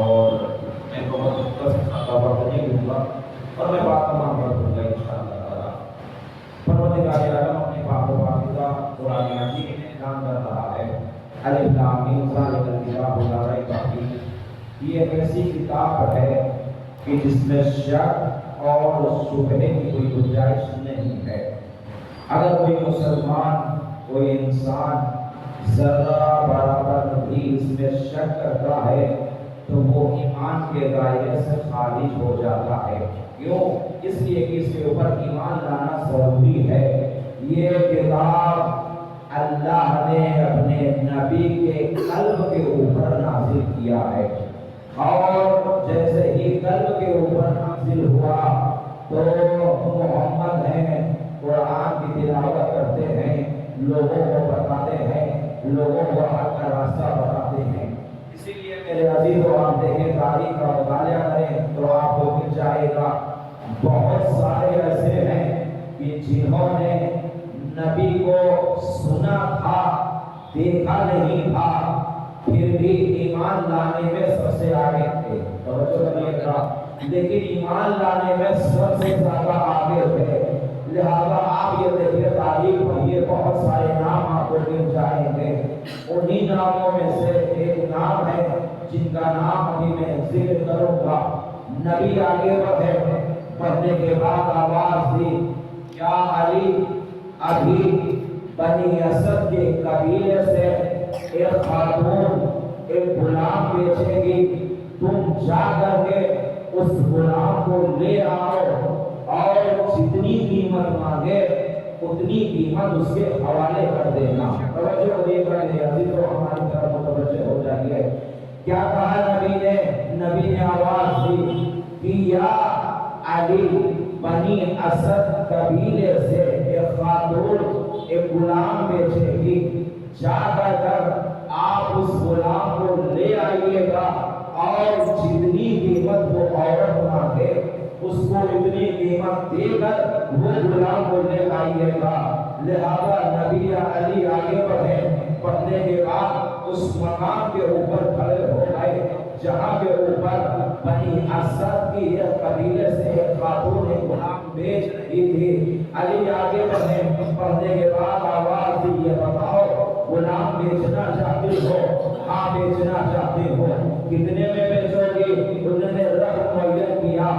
اور میں بہت مختصر سادہ وقت نہیں لوں گا اور میں بات تمام کر دوں گا انشاءاللہ تعالیٰ۔ پروردگار عالم اپنے پاک و پاکیزہ قرآن مجید میں اعلان کر رہا ہے الف لام میم ذالک الکتاب لا ریب فیہ، یہ ایک ایسی کتاب ہے کہ جس میں شک اور شبہے کی کوئی گنجائش نہیں ہے۔ اگر کوئی مسلمان، کوئی انسان ذرہ برابر بھی اس میں شک کرتا ہے تو وہ ایمان کے دائرے سے خارج ہو جاتا ہے۔ کیوں؟ اس لیے کہ اس کے اوپر ایمان لانا ضروری ہے۔ یہ کتاب اللہ نے اپنے نبی کے قلب کے اوپر نازل کیا ہے، اور جیسے ہی قلب کے اوپر نازل ہوا تو محمد ہیں قرآن کی تلاوت کرتے ہیں، لوگوں کو بتاتے ہیں، لوگوں کو حق کا راستہ بتاتے ہیں۔ اسی لیے میرے عزیزو آپ دیکھیں، تاریخ کا مطالعہ کریں تو آپ کو مل جائے گا بہت سارے ایسے ہیں کہ جنہوں نے نبی کو سنا تھا، دیکھا نہیں تھا، پھر بھی ایمان لانے میں سب سے آگے تھے، توجہ کریے گا، لیکن ایمان لانے میں سب سے زیادہ آگے تھے۔ لہذا آپ یہ دیکھیں، تاریخ میں یہ بہت سارے نام آپ کو مل جائیں گے۔ انہی ناموں میں سے ایک نام ہے جن کا نام ابھی میں ذکر کروں گا۔ نبی آگے بڑھے، پڑھنے کے بعد آواز دی، یا علی، ابھی بنی اسد کے قبیلے سے ایک خاتون ایک غلام بیچے گی، تم جا کر کے اس غلام کو لے آؤ اور جتنی قیمت مانگے اتنی قیمت اس کے حوالے کر دینا۔ توجہ کریے گا میرے عزیزو، ہماری طرف متوجہ ہو جائیے۔ کیا کہا نبی نے؟ نبی نے آواز دی کہ یا علی، بنی اسد قبیلے سے ایک خاتون ایک غلام بیچے گی، جا کر آپ اس غلام کو لے آئیے گا اور جتنی قیمت وہ عورت مانگے اس کو اتنی قیمت دے کر وہ غلام کو لے آئیے گا۔ لہذا نبی علی آگے بڑھے، پڑھنے کے بعد اس مقام کے اوپر کھڑے ہو گئے جہاں کے اوپر بنی اسد کی ایک قبیلے سے ایک خاتون ایک غلام بیچ رہی تھی۔ علی آگے بڑھے، پڑھنے کے بعد آواز دی، یہ بتاؤ غلام بیچنا چاہتے ہو؟ ہاں بیچنا چاہتے ہو، کتنے میں بیچو گی؟ انہوں نے رقم معین کیا،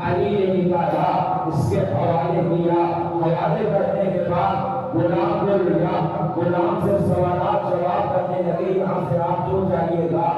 علی نے نکالا، اس کے حوالے کیا، حوالے کرنے کے بعد غلام کو لیا، غلام سے سوالات جواب کرنے لگے، یہاں سے آپ جو جائیے گا۔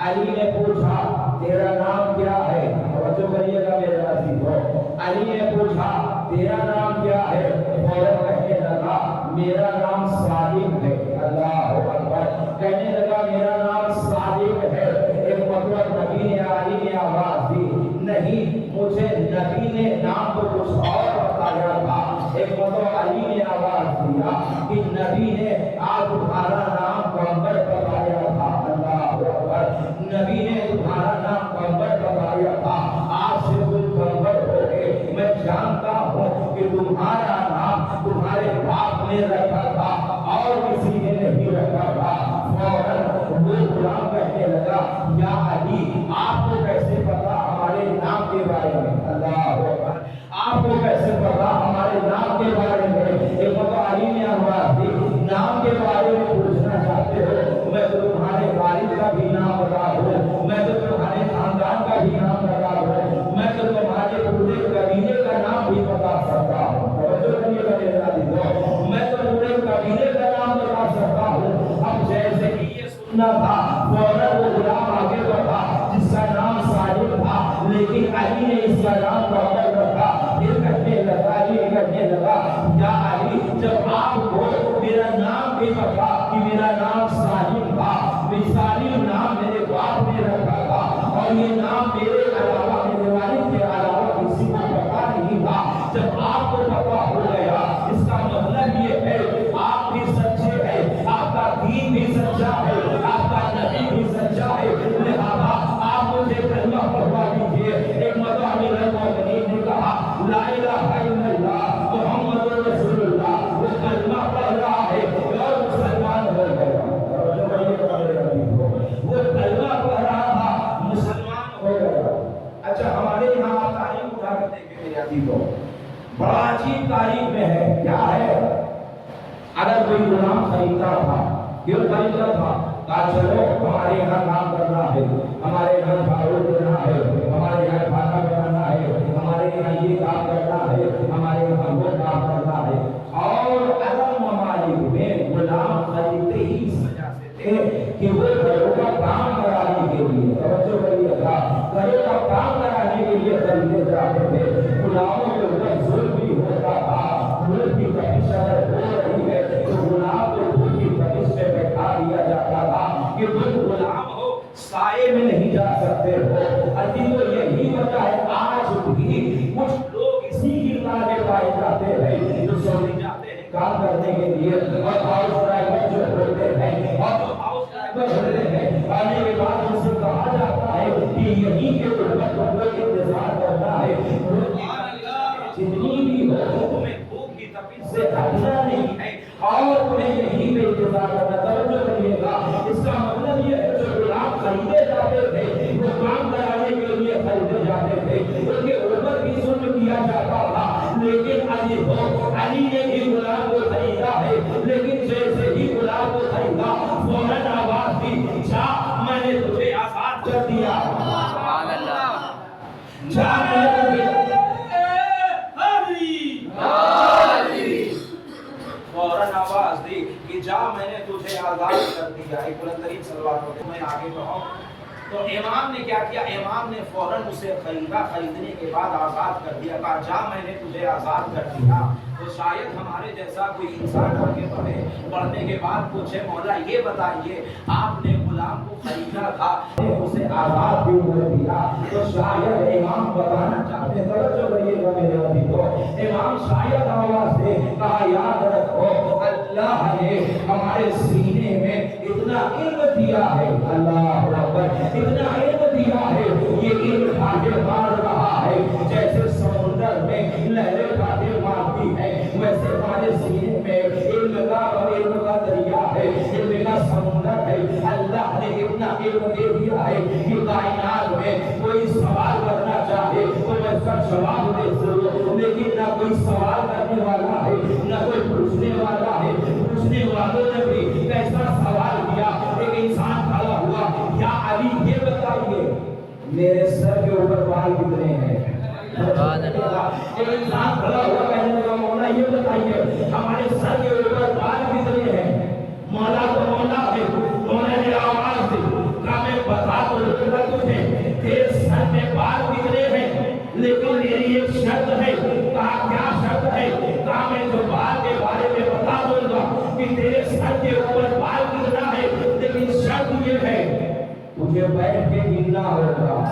علی نے پوچھا تیرا نام کیا ہے؟ توجہ کریے گا میرے عزیزو، علی نے پوچھا تیرا نام کیا ہے؟ فوراً کہنے لگا میرا نام سالم ہے۔ اللہ اکبر، کہنے لگا میرا نام سالم ہے۔ ایک مطلب نبی نے علی نے آواز دی، نہیں مجھے نبی نے نام کو کچھ اور بتایا تھا۔ ایک مطلب علی نے آواز دیا کہ نبی نے آج تمہارا نام پیغمبر بتایا تھا۔ اللہ اکبر، نبی نے تمہارا نام پیغمبر بتایا تھا، آج سے تم پیغمبر ہو گئے۔ میں جانتا ہوں کہ تمہارا نام تمہارے باپ نے رکھا تھا اور کسی نے نہیں رکھا تھا۔ فوراً وہ غلام کہنے لگا یا علی، آپ کو کیسے پتا ہمارے نام کے بارے میں؟ اللہ اکبر، آپ کو کیسے پتا ہمارے نام کے بارے میں؟ ایک بتا علی نے آواز دی، نام کے بارے میں پوچھنا چاہتے ہو؟ میں تو تمہارے والد کا بھی نام بتا دوں، میں تو تمہارے خاندان کا بھی نام بتا دوں، میں تو تمہارے پورے قبیلے کا نام بھی بتا سکتا ہوں۔ توجہ کریے گا میرے عزیزو، میں تو پورے قبیلے کا نام بتا سکتا ہوں۔ اب جیسے کہ یہ سننا تھا، فوراً وہ غلام آگے بڑھا جس کا نام سالم تھا، لیکن علی نے اس کا نام پیغمبر رکھا۔ پھر کہنے لگا، علی کہنے لگا یا علی، جب آپ کو میرا نام بھی پتا کہ میرا نام سالم تھا، سالم نام میرے باپ نے رکھا تھا اور یہ نام میرے علاوہ میرے والد کے علاوہ کسی کو پتا نہیں تھا، جب آپ کو پتا ہو گیا اس کا مطلب یہ ہے آپ بھی سچے ہیں، آپ کا دین بھی سچا ہے، آپ کا نبی بھی سچا ہے، لہذا آپ مجھے کلمہ پڑھوا دیجیے۔ ایک مرتبہ امیر المومنین نے کہا لا الہ الا اللہ محمد رسول اللہ، وہ کلمہ پڑھ رہا ہے اور مسلمان ہو گیا۔ وہ کلمہ پڑھ رہا تھا، مسلمان عجیب تاریخ میں ہے، کیا ہے؟ اگر کوئی غلام خریدتا تھا، کیوں خریدتا تھا؟ کہا چلو ہمارے یہاں کام کرنا ہے، ہمارے گھر فاروق دینا ہے، ہمارے گھر کھانا بنانا ہے، ہمارے یہاں یہ کام کرنا ہے، ہمارے یہاں وہ کام کرنا ہے۔ اور عرب ممالک میں غلام خریدتے ہی اس وجہ سے تھے کہ وہ گھروں کا کام کرانے کے لیے، توجہ کریے گا، گھروں کا کام کرانے کے لیے خریدے جاتے تھے۔ غلاموں کے اوپر ظلم بھی ہوتا تھا، ظلم کی تپش اگر ہو رہی ہے تو غلام کو ظلم کی تپش میں بیٹھا دیا جاتا تھا کہ تم غلام ہو، سائے میں نہیں جا سکتے ہو۔ عزیز و یہی وجہ ہے آج بھی کچھ لوگ اسی کی طرح پائے جاتے ہیں جو سعودی جاتے ہیں کام کرنے کے لیے، اور ہاؤس ڈرائیور جو ہوتے ہیں، اور جو ہاؤس ڈرائیور ہوتے ہیں، آنے کے بعد ان سے کہا جاتا ہے کہ یہی کے اوپر کوئی انتظار کرنا ہے، جتنی بھی ہو تمہیں بھوک کی تپش سے ہٹنا نہیں ہے اور تمہیں یہی پہ انتظار کرنا۔ توجہ کریے گا، اس کا مطلب یہ ہے جو غلام خریدے جاتے تھے، وہ کام کرانے کے لیے خریدے جاتے تھے، ان کے اوپر بھی ظلم کیا جاتا تھا، لیکن علی نے بھی غلام کو خریدا ہے، لیکن جیسے ہی غلام کو خریدا فوراً آواز دی، جا میں نے تجھے آزاد کر دیا، جا میں نے تجھے فوراً آواز دی کہ جا میں نے تجھے آزاد کر دیا۔ ایک بلند ترین صلوات ہو، میں آگے بڑھاؤں تو امام نے کیا کیا؟ امام نے فوراً اسے خریدا، خریدنے کے بعد آزاد کر دیا، کہا جا میں نے تجھے آزاد کر دیا۔ تو شاید ہمارے جیسا کوئی انسان آگے بڑھے، پڑھنے کے بعد پوچھے مولا یہ بتائیے آپ نے غلام کو خریدا تھا، اسے آزاد کیوں کر دیا؟ تو شاید امام بتانا چاہتے ہیں، توجہ کریے گا میرے عزیزو، امام شاید آواز دے، کہا یاد رکھو اللہ نے ہمارے سینے میں اتنا علم دیا ہے، اللہ اکبر، اتنا علم دیا ہے، یہ علم کھاتے مار رہا ہے، جیسے سمندر میں لہریں کھاتے مارتی ہے، ویسے ہمارے سینے میں علم کا دریا ہے، علم کا سمندر ہے۔ اللہ نے اتنا علم دے دیا ہے کہ کائنات میں کوئی سوال کرنا چاہے تو میں اس کا جواب دے سکوں، لیکن نہ کوئی سوال کرنے والا ہے نہ کوئی پوچھنے والا ہے۔ پوچھنے والوں نے بھی کیسا سوال کیا، ایک انسان کھڑا ہوا، یا علی یہ بتائیے میرے سر کے اوپر بال کتنے ہیں؟ ایک انسان کھڑا ہوا، کہنے لگا مولا یہ بتائیے ہمارے سر کے اوپر بال کتنے ہیں؟ مولا تو مولا ہے، مولا نے آواز دی، کہا میں بتا تو لوں تجھے تیرے سر میں بال کتنے ہیں، لیکن میری ایک شرط ہے۔ کہا کیا شرط ہے؟ کہا میں جو بال کے بارے میں بتا دوں گا کہ تیرے سر کے اوپر بال کتنا ہے، لیکن شرط یہ ہے تجھے بیٹھ کے گننا ہوگا،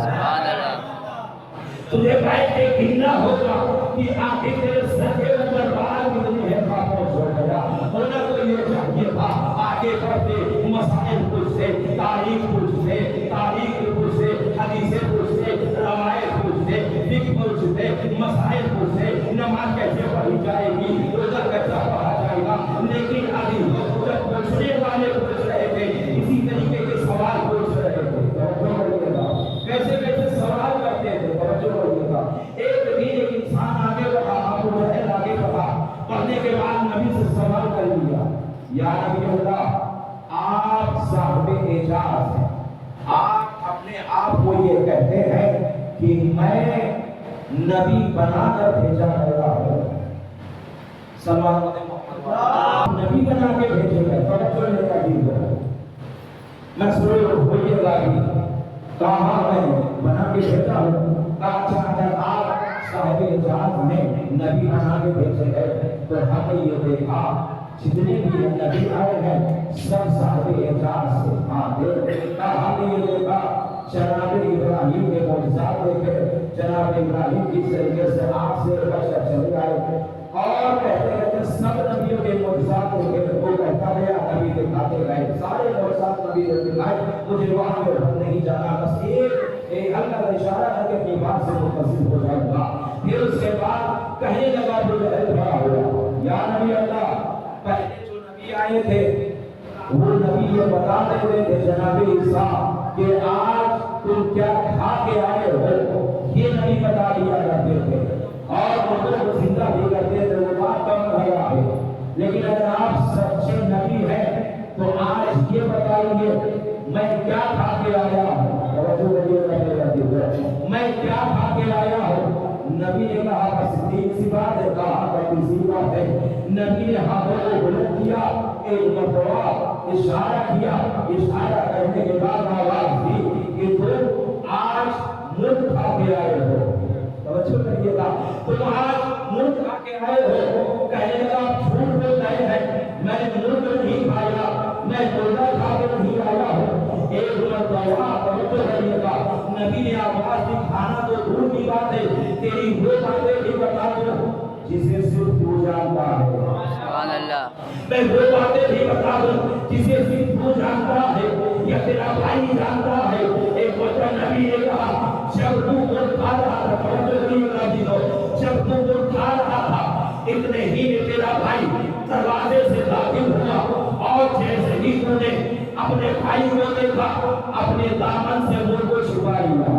تجھے بیٹھ کے گننا ہوگا کہ آخر تیرے سر کے اوپر بال کتنے ہیں۔ خاموش ہو گیا، ہونا تو یہ چاہیے تھا آگے بڑھتے مسائل پوچھتے، تاریخ پوچھتے، تاریخ پوچھتے، حدیثیں پوچھتے، روایت پوچھتے، فقہ پوچھتے، مسائل پوچھتے، نماز کیسے پڑھی جائے گی، روزہ کیسا پڑھا جائے گا، لیکن ابھی جب پوچھنے والے پوچھ رہے تھے اسی طریقے کے سوال پوچھ رہے تھے، کیسے کیسے سوال کرتے تھے، توجہ کریے گا۔ ایک دن ایک انسان آگے بڑھا، ابو جہل آگے بڑھا، پڑھنے کے بعد نبی سے سوال کر لیا، یا نبی اللہ آپ صاحب اعجاز ہیں، آپ اپنے آپ کو یہ کہتے ہیں کہ میں نبی بنا کر بھیجا گیا ہوں، سلام آپ نبی بنا کے بھیجے گئے، توجہ لے کر دیجیے، مسرور ہوئیے گا بھی، کہاں میں بنا کے بھیجا ہوں، کہا اگر آپ صاحب اعجاز میں نبی بنا کے بھیجے گئے تو ہم نے یہ دیکھا جتنے بھی نبی آئے ہیں سب صاحب اعجاز سے آتے، ہم نے یہ دیکھا جناب ابراہیم کے معجزات دیکھے، جناب ابراہیم کس طریقے سے آگ سے بچ کر چلے آئے، اور کہتے کہتے سب نبیوں کے معجزات دیکھے، وہ کہتا گیا نبی دکھاتے گئے، سارے معجزات نبی دکھائے، مجھے وہاں پہ ہم نہیں جانا، بس ایک اللہ کا اشارہ ہے کہ اپنی بات سے متصل ہو جائے گا۔ پھر اس کے بعد کہنے لگا ابو جہل کھڑا ہوا، یا نبی اللہ پہلے جو نبی آئے تھے وہ نبی یہ بتا دیتے تھے جناب عیسیٰ کہ آج تم کیا کھا کے آئے ہو، یہ نبی بتا دیا کرتے تھے، اور مردوں کو زندہ بھی کرتے لیکن اگر آپ سچے نبی ہیں تو آج یہ بتائیے میں کیا کھا کے آیا ہوں؟ میں کیا کھا کے آیا ہوں؟ نبی نے کہا بس تین سی بات ہے، کہا کہ تیسری بات ہے، نبی نے ہاتھوں کو بلند کیا، ایک مرتبہ اشارہ کیا، اشارہ کرنے کے بعد آواز دی کہ تم آج مرغ کھا کے آئے ہو۔ توجہ کریے گا، تم آج مرغ کھا کے آئے ہو۔ کہنے لگا آپ جھوٹ بول رہے ہیں، میں نے مرغ نہیں کھایا، میں مردہ کھا کے نہیں آیا ہوں۔ ایک مرتبہ توجہ کریے گا، نبی نے آواز دی، کھانا تو دور کی بات ہے، تیری وہ باتیں بھی بتا دو جسے صرف تو جانتا ہے۔ سبحان اللہ۔ میں وہ باتیں بھی بتا دوں جسے صرف تو جانتا ہے یا تیرا بھائی جانتا ہے۔ ایک وقت نبی نے کہا جب تو مرغ کھا رہا تھا، جب تو مرغ کھا رہا تھا اتنے ہی میں تیرا بھائی دروازے سے داخل ہوا، اور جیسے ہی تو نے اپنے بھائی کو دیکھا اپنے دامن سے مرغ کو چھپا لیا۔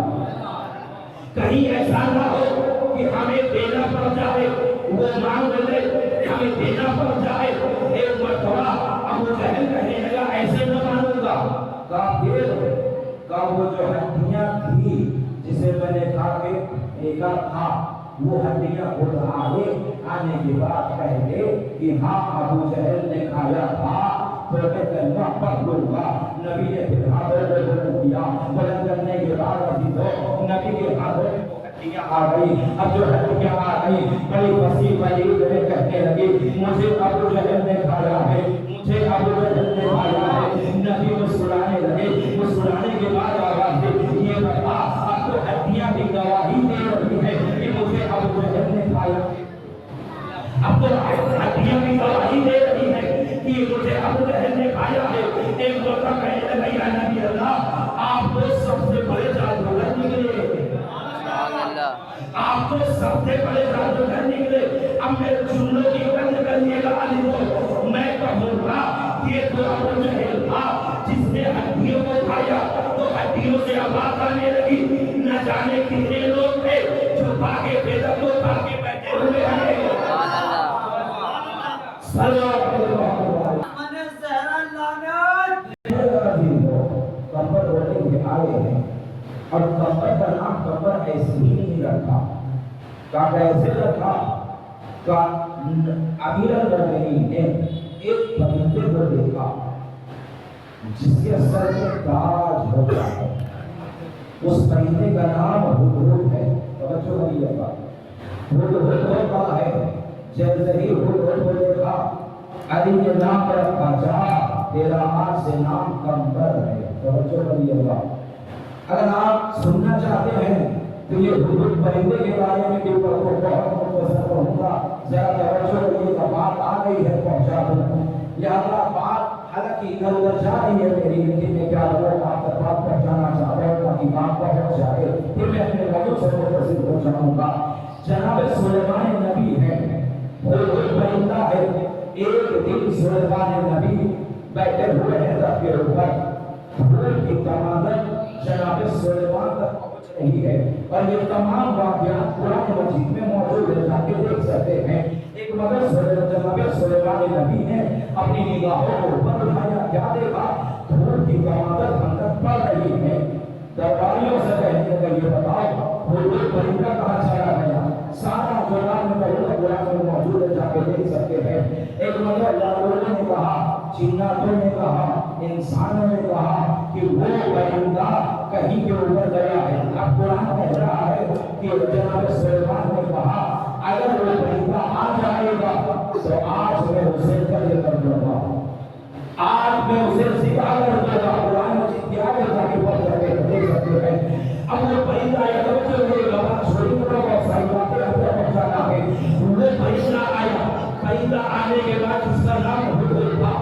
کہیں ایسا نہ ہو کہ ہمیں دینا پڑ جائے، وہ مانگ لے ہمیں دینا پڑ جائے۔ ایک مرتبہ ابو جہل کہنے لگا ایسے نہ مانوں گا، کافر کا وہ جو ہڈیاں تھی جسے میں نے کھا کے دیکھا تھا، وہ ہڈیاں خود آگے آنے کے بعد کہے کہ ہاں ابو جہل نے کھایا تھا تو میں کلمہ پڑھ لوں گا۔ نبی نے پھر ہاتھوں کو بلند کیا، بلند کرنے کے بعد نبی کے ہاتھوں میں ہڈیاں آ گئی۔ اب جو ہڈیاں آ گئی بڑی وسیع بڑی کہنے لگی مجھے ابو جہل نے کھایا ہے، مجھے ابو جہل نے کھایا ہے۔ نبی مسکرانے لگے، مسکرانے کے بعد آواز دی یہ بتا اب تو ہڈیاں بھی گواہی دے رہی ہے کہ مجھے ابو جہل نے کھایا، اب تو ہڈیاں بھی گواہی دے رہی ہے کہ مجھے ابو جہل نے کھایا ہے۔ ایک وقت کہنے لگا یا نبی اللہ آپ تو سب سے بڑے جادوگر نکلے، آپ تو سب سے بڑے جادوگر نکلے۔ اب میرے جملوں کی بند کرنے کا علی ہو، میں کہوں گا یہ تو ابو جہل تھا جس نے ہڈیوں کو کھایا، تو ہڈیوں سے آواز آنے لگی نہ جانے کتنے لوگ تھے جو بھاگے بے دم کو کھا کے بیٹھے ہوئے ہیں۔ قبر والے بھی آئے ہیں اور قبر کا نام قبر ایسے ہی نہیں رکھا، کہا ایسے رکھا کہ امیر المومنین نے ایک پرندے کو دیکھا جس کے سر میں تاج ہوتا ہے، اس پرندے کا نام ہدہد ہے۔ توجہ کریے گا، ہدہد ہوتا ہے۔ جیسے ہی ہدہد کو دیکھا علی نے نام رکھا جا تیرا آج سے نام قمر ہے۔ توجہ کریے گا، اگر آپ سننا چاہتے ہیں تو یہ ہدہد پرندے کے بارے میں بھی بہت مختصر کروں گا، ذرا توجہ کریے گا، بات آ گئی ہے پہنچا دوں۔ لہذا بات حالانکہ ادھر ادھر جا رہی ہے میری، لیکن میں کیا لوگ آپ تک بات پہنچانا چاہ رہا ہوں تاکہ بات پہنچ جائے، پھر میں اپنے لوگوں سے مختصر ہو جاؤں گا۔ جناب سلیمان نبی ہے، ہدہد پرندہ ہے۔ ایک دن سلیمان نبی بیٹھے ہوئے ہیں درخت کے اوپر، پھول کی تمامت جناب سلیمان تک پہنچ رہی ہے، اور یہ تمام واقعات قرآن مجید میں موجود ہے، جا کے دیکھ سکتے ہیں۔ ایک مگر جناب سلیمان نبی نے اپنی نگاہوں کو اوپر اٹھایا، کیا دیکھا؟ پھول کی تمامت اندر پڑ رہی ہے۔ درباریوں سے کہنے لگا یہ بتاؤ ہدہد پرندہ کہاں چلا گیا؟ سارا قرآن میں موجود ہے، جا کے دیکھ سکتے ہیں۔ ایک مگر لوگوں نے کہا، جناتوں نے کہا، انسانوں نے کہا کہ وہ پرندہ کہیں کے اوپر گیا ہے۔ اب قرآن کہہ رہا ہے کہ جناب سلیمان نے کہا اگر وہ پرندہ آ جائے گا تو آج میں اسے قتل کر دوں گا، آج میں اسے ذبح کر دوں گا۔ قرآن مجید کی آیت جا کے پڑھ سکتے ہیں، دیکھ سکتے ہیں۔ اب وہ پرندہ یا توجہ میرے گواہ چھوڑی کو بہت ساری باتیں آپ کو پہنچانا ہے۔ وہ پرندہ آیا، پرندہ آنے کے بعد اس کا نام ہدہد تھا۔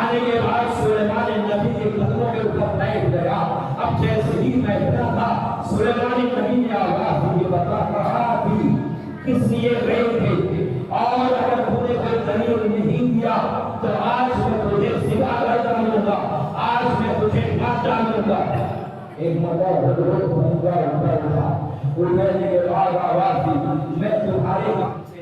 آنے کے بعد سلیمان نبی کے قدموں کے اوپر بیٹھ گیا۔ اب جیسے ہی بیٹھا تھا سلیمان نبی نے آواز دی بتا کہاں تھی، کس لیے گئے تھے، اور اگر تم نے کوئی دلیل نہیں دیا تو آج میں تجھے ذبح کر ڈالوں گا، آج میں تجھے مار ڈالوں گا۔ ایک مرتبہ ہدہد پرندہ اٹھا، اٹھنے کے بعد آواز دی میں تمہارے کام سے